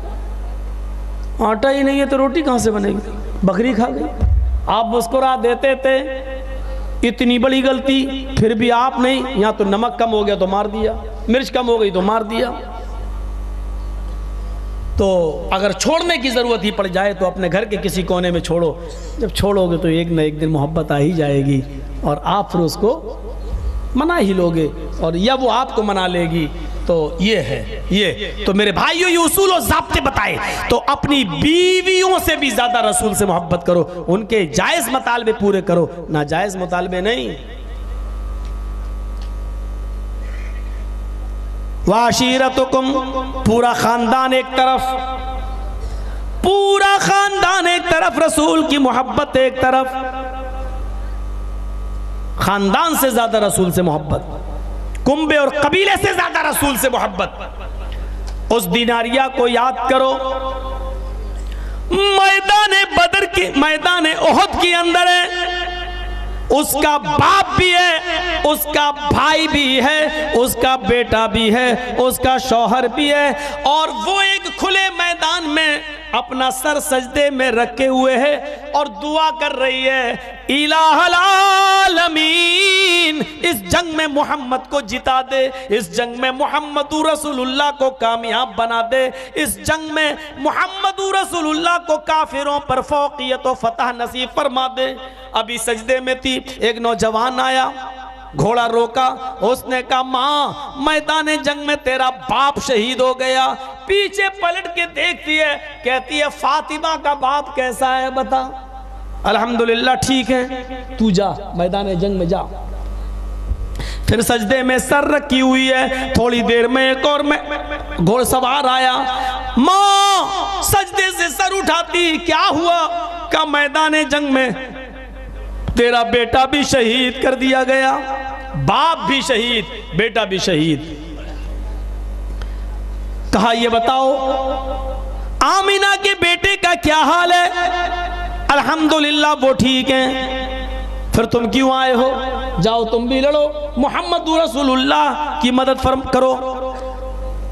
आटा ही नहीं है तो रोटी कहां से बनेगी, बकरी खा गई। आप मुस्कुरा देते थे, इतनी बड़ी गलती फिर भी आप नहीं, यहां तो नमक कम हो गया तो मार दिया, मिर्च कम हो गई तो मार दिया। तो अगर छोड़ने की जरूरत ही पड़ जाए तो अपने घर के किसी कोने में छोड़ो, जब छोड़ोगे तो एक न एक दिन मोहब्बत आ ही जाएगी, और आप फिर उसको मना ही लोगे, और या वो आपको मना लेगी। तो ये है, ये तो मेरे भाइयों ये उसूल और ज़ाब्ते बताए, तो अपनी बीवियों से भी ज्यादा रसूल से मोहब्बत करो, उनके जायज मुतालबे पूरे करो, नाजायज मुतालबे नहीं। वाशीरतुकुम, पूरा खानदान एक तरफ, पूरा खानदान एक तरफ, रसूल की मोहब्बत एक तरफ, खानदान से ज्यादा रसूल से मोहब्बत, कुंबे और कबीले से ज्यादा रसूल से मोहब्बत। उस दिनारिया को याद करो, मैदान बदर के, मैदान ओहद के अंदर है, उसका बाप भी है, उसका भाई भी है, उसका बेटा भी है, उसका शौहर भी है, और वो एक खुले मैदान में अपना सर सजदे में रखे हुए है और दुआ कर रही है, इलाहुल आलमीन, इस जंग में मोहम्मद को जिता दे, इस जंग में मोहम्मदुर रसूलुल्लाह को कामयाब बना दे, इस जंग में मोहम्मदुर रसूलुल्लाह को काफिरों पर फौकियत व फतह नसीब फरमा दे। अभी सजदे में थी, एक नौजवान आया, घोड़ा रोका, उसने कहा माँ मैदान जंग में तेरा बाप शहीद हो गया। पीछे पलट के देखती है, कहती है फातिमा का बाप कैसा है बता। अल्हम्दुलिल्लाह ठीक है, तू जा मैदान जंग में जा। फिर सजदे में सर रखी हुई है, थोड़ी देर में एक और में घोड़सवार आया, माँ सजदे से सर उठाती, क्या हुआ? का मैदान जंग में तेरा बेटा भी शहीद कर दिया गया, बाप भी शहीद, बेटा भी शहीद। कहा ये बताओ आमीना के बेटे का क्या हाल है? अल्हम्दुलिल्लाह वो ठीक है। फिर तुम क्यों आए हो? जाओ तुम भी लड़ो, मोहम्मद रसूलुल्लाह की मदद करो।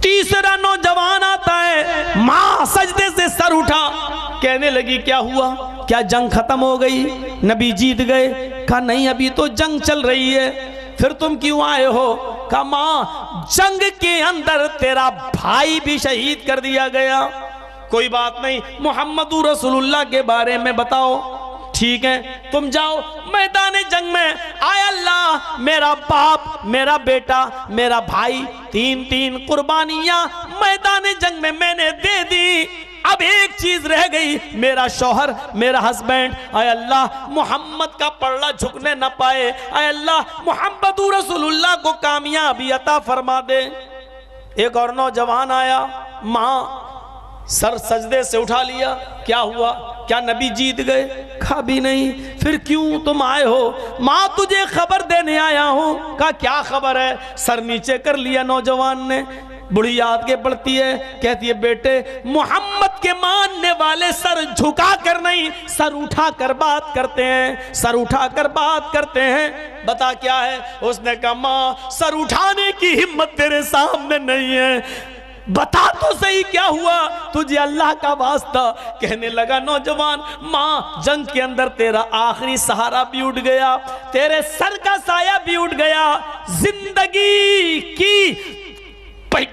तीसरा नौजवान आता है, मां सजदे से सर उठा, कहने लगी क्या हुआ? क्या जंग खत्म हो गई? नबी जीत गए? कहा नहीं, अभी तो जंग चल रही है। फिर तुम क्यों आए हो? कहा मां जंग के अंदर तेरा भाई भी शहीद कर दिया गया। कोई बात नहीं, मोहम्मदुर रसूलुल्लाह के बारे में बताओ। ठीक है, तुम जाओ मैदान जंग में, आय अल्लाह मेरा बाप, मेरा बेटा, मेरा भाई, तीन तीन कुर्बानियां मैदान जंग में मैंने दे दी। अब एक चीज रह गई, मेरा शौहर, मेरा हस्बैंड। आय अल्लाह मोहम्मद का पल्ला झुकने न पाए, आय अल्लाह मोहम्मदुर रसूलुल्लाह को कामयाबी अता फरमा दे। एक और नौजवान आया, मां सर सजदे से उठा लिया, क्या हुआ? क्या नबी जीत गए? कहा भी नहीं। फिर क्यों तुम आए हो? मां तुझे खबर देने आया हूं। कहा क्या खबर है? सर नीचे कर लिया नौजवान ने। बुढ़ी आगे बढ़ती है, कहती है बेटे मोहम्मद के मानने वाले सर झुका कर नहीं, सर उठा कर बात करते हैं, सर उठा कर बात करते हैं। बता क्या है? उसने कहा मां सर उठाने की हिम्मत तेरे सामने नहीं है, बता तो सही क्या हुआ तुझे अल्लाह का वास्ता। कहने लगा नौजवान, मां जंग के अंदर तेरा आखिरी सहारा भी उठ गया, तेरे सर का साया भी उठ गया, जिंदगी की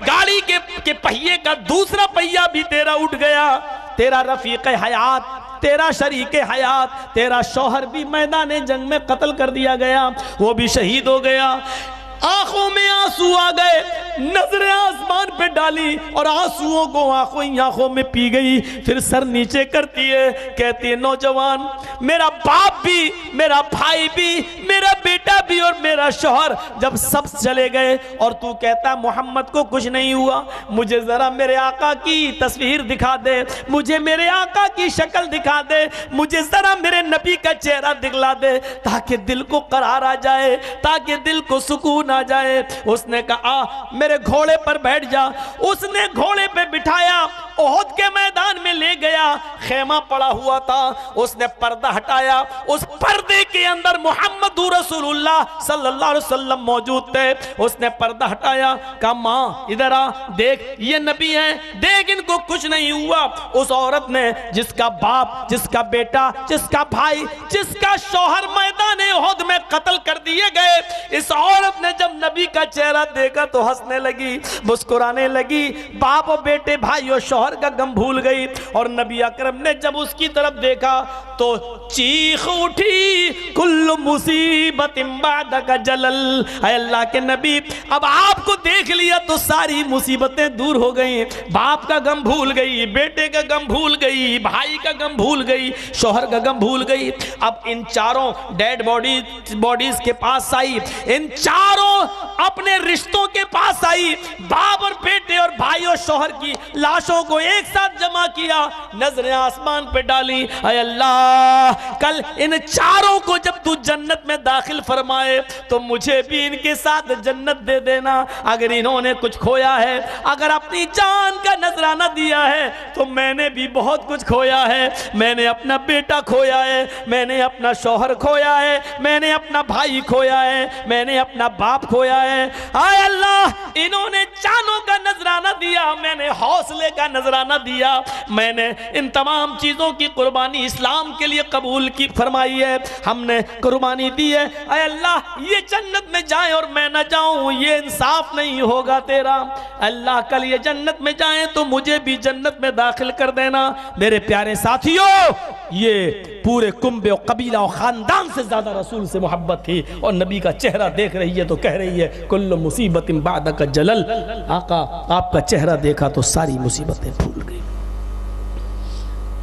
गाड़ी के पहिए का दूसरा पहिया भी तेरा उठ गया, तेरा रफीक हयात, तेरा शरीक हयात, तेरा शौहर भी मैदान जंग में कत्ल कर दिया गया, वो भी शहीद हो गया। आंखों में आंसू आ गए, नजरें आसमान पे डाली और आंसुओं को आंखों में पी गई। फिर सर नीचे करती है, कहती है नौजवान मेरा बाप भी, मेरा भाई भी, मेरा बेटा भी और मेरा शौहर जब सब चले गए और तू कहता मोहम्मद को कुछ नहीं हुआ, मुझे जरा मेरे आका की तस्वीर दिखा दे, मुझे मेरे आका की शक्ल दिखा दे, मुझे जरा मेरे नबी का चेहरा दिखला दे, ताकि दिल को करार आ जाए, ताकि दिल को सुकून आ जाए। उसने कहा मेरे घोड़े पर बैठ जा। उसने घोड़े पे बिठाया, ओहद के मैदान में ले गया, खेमा पड़ा हुआ था, उसने पर्दा हटाया, उस पर्दे के अंदर मोहम्मदुर रसूलुल्लाह सल्लल्लाहु अलैहि वसल्लम मौजूद थे। उसने पर्दा हटाया, कहा मां इधर आ, देख ये नबी हैं, देख इनको कुछ नहीं हुआ। उस औरत ने जिसका बाप, जिसका बेटा, जिसका भाई, जिसका शौहर मैदान ओहद में कत्ल कर दिए गए, इस औरत ने जब नबी का चेहरा देखा तो हंसने लगी, मुस्कुराने लगी। बाप और बेटे, भाई और शौहर शौहर का गम भूल गई। और नबी अकरम ने जब उसकी तरफ देखा तो चीख उठी, कुल्लु मुसीबतिन बादका जलल। अल्लाह के नबी, अब आपको देख लिया तो सारी मुसीबतें दूर हो गई। बाप का गम भूल गई, बेटे का गम भूल गई, भाई का गम भूल गई, शौहर का गम भूल गई। अब इन चारों डेड बॉडीज के पास आई, इन चारों अपने रिश्तों के पास आई, बाप और बेटे और भाई और शौहर की लाशों को एक साथ जमा किया, नजरें आसमान पे डाली। ऐ अल्लाह, कल इन चारों को जब तू जन्नत में दाखिल फरमाए तो मुझे भी इनके साथ जन्नत दे देना। अगर इन्होंने कुछ खोया है, अगर अपनी जान का नजराना दिया है, तो मैंने भी बहुत कुछ खोया है। मैंने अपना बेटा खोया है, मैंने अपना शौहर खोया है, मैंने अपना भाई खोया है, मैंने अपना बाप खोया है। आय अल्लाह, इन्होंने जानों का नजराना दिया, मैंने हौसले का नजराना दिया, मैंने इन तमाम चीजों की कुर्बानी इस्लाम के लिए कबूल की फरमाई है, हमने कुर्बानी दी है। आय अल्लाह, ये जन्नत में जाए और मैं न जाऊं, ये इंसाफ नहीं होगा तेरा। अल्लाह, कल ये जन्नत में जाए तो मुझे भी जन्नत में दाखिल कर देना। मेरे प्यारे साथियों, ये पूरे कुंबे और कबीला और खानदान से ज्यादा रसूल से मोहब्बत थी। और नबी का चेहरा देख रही है तो कह रही है, कुल्लु मुसीबतिन बादका जलल। आका, आपका चेहरा देखा तो सारी मुसीबतें भूल गई।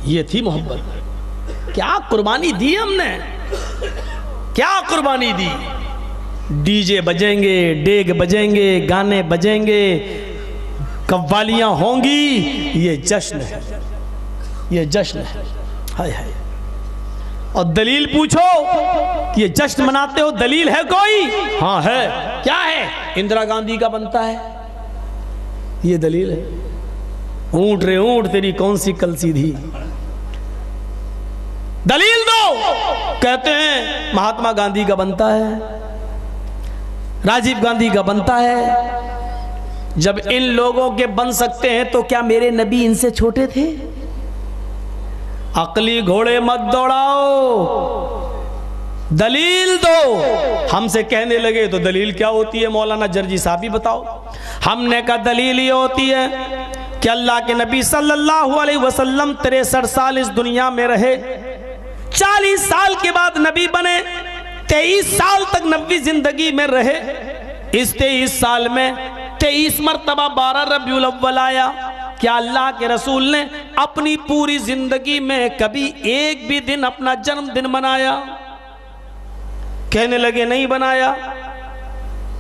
ये थी मोहब्बत। क्या कुर्बानी दी हमने, क्या कुर्बानी दी। डीजे बजेंगे, डेग बजेंगे, गाने बजेंगे, कव्वालियां होंगी, ये जश्न है, ये जश्न है। हाय हाय। और दलील पूछो कि ये जश्न मनाते हो, दलील है कोई? हाँ है। क्या है? इंदिरा गांधी का बनता है, ये दलील है। ऊंट रे ऊंट, तेरी कौन सी कल सीधी, दलील दो। कहते हैं महात्मा गांधी का बनता है, राजीव गांधी का बनता है। जब इन लोगों के बन सकते हैं तो क्या मेरे नबी इनसे छोटे थे? अकली घोड़े मत दौड़ाओ, दलील दो। हमसे कहने लगे तो दलील क्या होती है मौलाना जर्जी साहब ही बताओ। हमने कहा दलील ये होती है कि अल्लाह के नबी सल्लल्लाहु अलैहि वसल्लम 63 साल इस दुनिया में रहे, 40 साल के बाद नबी बने, 23 साल तक नबी जिंदगी में रहे। इस 23 साल में 23 मरतबा 12 रबीउल अव्वल आया। क्या अल्लाह के रसूल ने अपनी पूरी जिंदगी में कभी एक भी दिन अपना जन्मदिन मनाया? कहने लगे नहीं बनाया।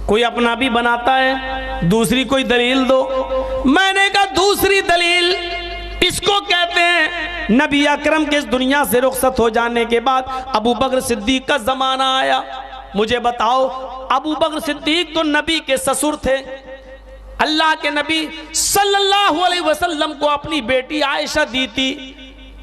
कोई अपना भी बनाता है, दूसरी कोई दलील दो। मैंने कहा दूसरी दलील इसको कहते हैं, नबी अकरम के इस दुनिया से रुखसत हो जाने के बाद अबू बकर सिद्दीक का जमाना आया। मुझे बताओ, अबू बकर सिद्दीक तो नबी के ससुर थे। अल्लाह के नबी सल्लल्लाहु अलैहि वसल्लम को अपनी बेटी आयशा दी थी।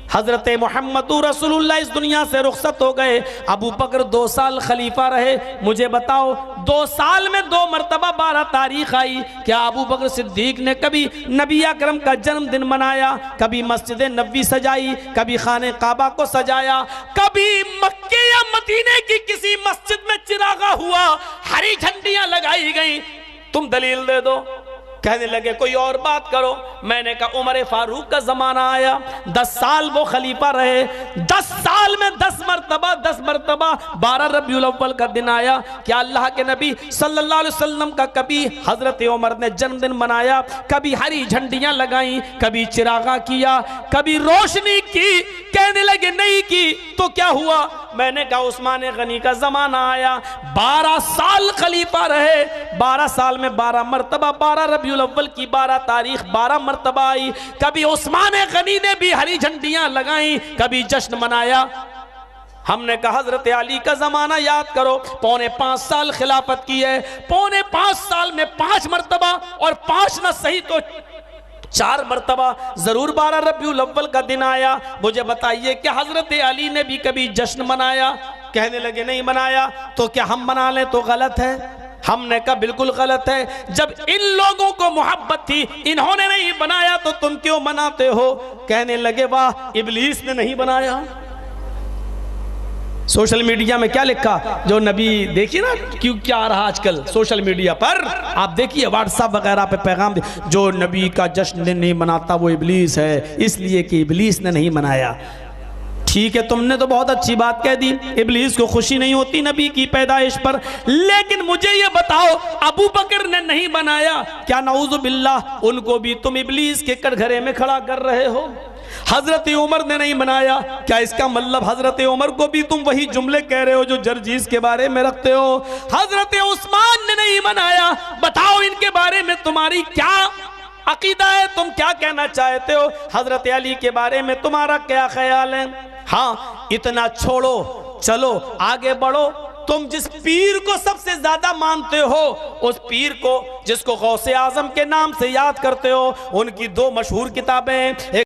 हजरत मोहम्मद रसूलुल्लाह इस दुनिया से रुखसत हो गए। अबू बकर 2 साल खलीफा रहे। मुझे बताओ, 2 साल में 2 मरतबा 12 तारीख आई। क्या अबू बकर सिद्दीक ने कभी नबी अकरम का जन्मदिन मनाया? कभी मस्जिद नबी सजाई, कभी खाने काबा को सजाया, कभी मक्के या मदीने की किसी मस्जिद में चिरागा हुआ, हरी झंडियां लगाई गई? तुम दलील दे दो। कहने लगे कोई और बात करो। मैंने कहा उमर फारूक का जमाना आया, 10 साल वो खलीफा रहे। 10 साल में 10 मरतबा 12 रबीउल अव्वल का दिन आया। क्या अल्लाह के नबी सल्लल्लाहु अलैहि वसल्लम का कभी हजरत उमर ने जन्मदिन मनाया? कभी हरी झंडियां लगाई, कभी चिरागा किया, कभी रोशनी की? कहने लगे नहीं की। तो क्या हुआ? मैंने कहा उस्मान गनी का जमाना आया, 12 साल खलीफा रहे। 12 साल में 12 मरतबा 12 रबीउल अव्वल की 12 तारीख 12 मरतबा आई। कभी उस्मान गनी ने भी हरी झंडियां लगाई, कभी जश्न मनाया। हमने कहा हजरत अली का जमाना याद करो, 5.25 साल खिलाफत की है। 5.25 साल में 5 मरतबा, और 5 न सही तो 4 मरतबा जरूर 12 रबीउल अव्वल का दिन आया। मुझे बताइए क्या हजरत अली ने भी कभी जश्न मनाया? कहने लगे नहीं मनाया। तो क्या हम मना लें तो गलत है? हमने कहा बिल्कुल गलत है। जब इन लोगों को मोहब्बत थी, इन्होंने नहीं बनाया, तो तुम क्यों मनाते हो? कहने लगे वाह, इब्लीस ने नहीं बनाया। सोशल मीडिया में क्या लिखा, जो नबी, देखिए ना क्यों क्या आ रहा आजकल सोशल मीडिया पर, आप देखिए व्हाट्सएप वगैरह पे पैगाम दे, जो नबी का जश्न नहीं मनाता वो इबलीस है, इसलिए कि इबलीस ने नहीं मनाया। ठीक है, तुमने तो बहुत अच्छी बात कह दी, इबलीस को खुशी नहीं होती नबी की पैदाइश पर, लेकिन मुझे ये बताओ अबू बकर ने नहीं बनाया, क्या नऊज़ु बिल्लाह उनको भी तुम इबलीस के कटघरे में खड़ा कर रहे हो? हजरत उमर ने नहीं बनाया, क्या इसका मतलब हजरत उमर को भी तुम वही जुमले कह रहे हो जो जर्जीस के बारे में रखते हो? हजरत उस्मान ने नहीं बनाया, बताओ इनके बारे में तुम्हारी क्या अकीदा है, तुम क्या कहना चाहते हो? हजरत अली के बारे में तुम्हारा क्या ख्याल है? हाँ, इतना छोड़ो, चलो आगे बढ़ो। तुम जिस पीर को सबसे ज्यादा मानते हो, उस पीर को जिसको गौसे आजम के नाम से याद करते हो, उनकी दो मशहूर किताबें,